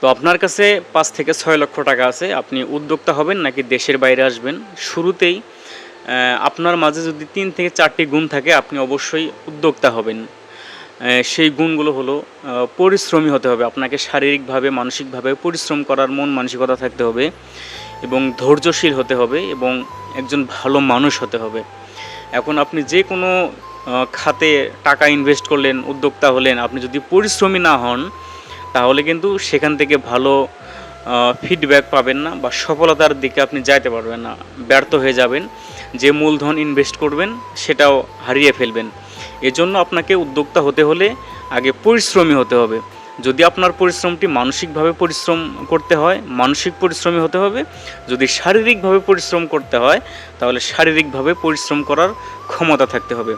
তো আপনার কাছে ৫ থেকে ৬ লক্ষ টাকা আছে, আপনি উদ্যোক্তা হবেন নাকি দেশের বাইরে আসবেন? শুরুতেই আপনার মাঝে যদি ৩ থেকে ৪টি গুণ থাকে, আপনি অবশ্যই উদ্যোক্তা হবেন। সেই গুণগুলো হলো পরিশ্রমী হতে হবে। আপনাকে শারীরিকভাবে, মানসিকভাবে পরিশ্রম করার মন মানসিকতা থাকতে হবে এবং ধৈর্যশীল হতে হবে এবং একজন ভালো মানুষ হতে হবে। এখন আপনি যে কোনো খাতে টাকা ইনভেস্ট করলেন, উদ্যোক্তা হলেন, আপনি যদি পরিশ্রমী না হন, তাহলে কিন্তু সেখান থেকে ভালো ফিডব্যাক পাবেন না বা সফলতার দিকে আপনি যাইতে পারবেন না, ব্যর্থ হয়ে যাবেন। যে মূলধন ইনভেস্ট করবেন সেটাও হারিয়ে ফেলবেন। এজন্য আপনাকে উদ্যোক্তা হতে হলে আগে পরিশ্রমী হতে হবে। যদি আপনার পরিশ্রমটি মানসিকভাবে পরিশ্রম করতে হয়, মানসিক পরিশ্রমী হতে হবে। যদি শারীরিকভাবে পরিশ্রম করতে হয়, তাহলে শারীরিকভাবে পরিশ্রম করার ক্ষমতা থাকতে হবে।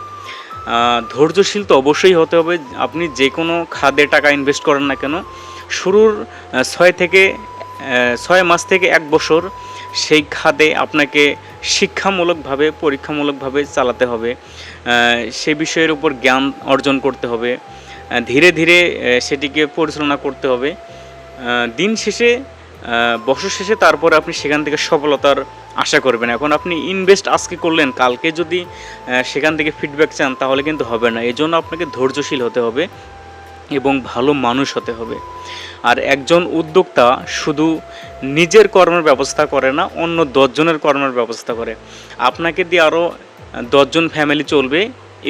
ধৈর্যশীল তো অবশ্যই হতে হবে। আপনি যে কোনো খাতে টাকা ইনভেস্ট করেন না কেন, শুরুর ৬ মাস থেকে ১ বছর সেই খাতে আপনাকে শিক্ষামূলকভাবে, পরীক্ষামূলকভাবে চালাতে হবে। সেই বিষয়ের উপর জ্ঞান অর্জন করতে হবে। ধীরে ধীরে সেটিকে পরিচালনা করতে হবে। দিন শেষে, বছর শেষে তারপরে আপনি সেখান থেকে সফলতার আশা করবেন। এখন আপনি ইনভেস্ট আজকে করলেন, কালকে যদি সেখান থেকে ফিডব্যাক চান, তাহলে কিন্তু হবে না। এজন্য আপনাকে ধৈর্যশীল হতে হবে এবং ভালো মানুষ হতে হবে। আর একজন উদ্যোক্তা শুধু নিজের কর্মের ব্যবস্থা করে না, অন্য ১০ জনের কর্মের ব্যবস্থা করে। আপনাকে দিয়ে আরও ১০ জন ফ্যামিলি চলবে,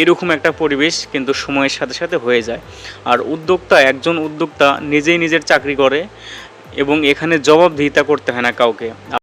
এরকম একটা পরিবেশ কিন্তু সময়ের সাথে সাথে হয়ে যায়। আর একজন উদ্যোক্তা নিজেই নিজের চাকরি করে এবং এখানে জবাবদিহিতা করতে হয় না কাউকে।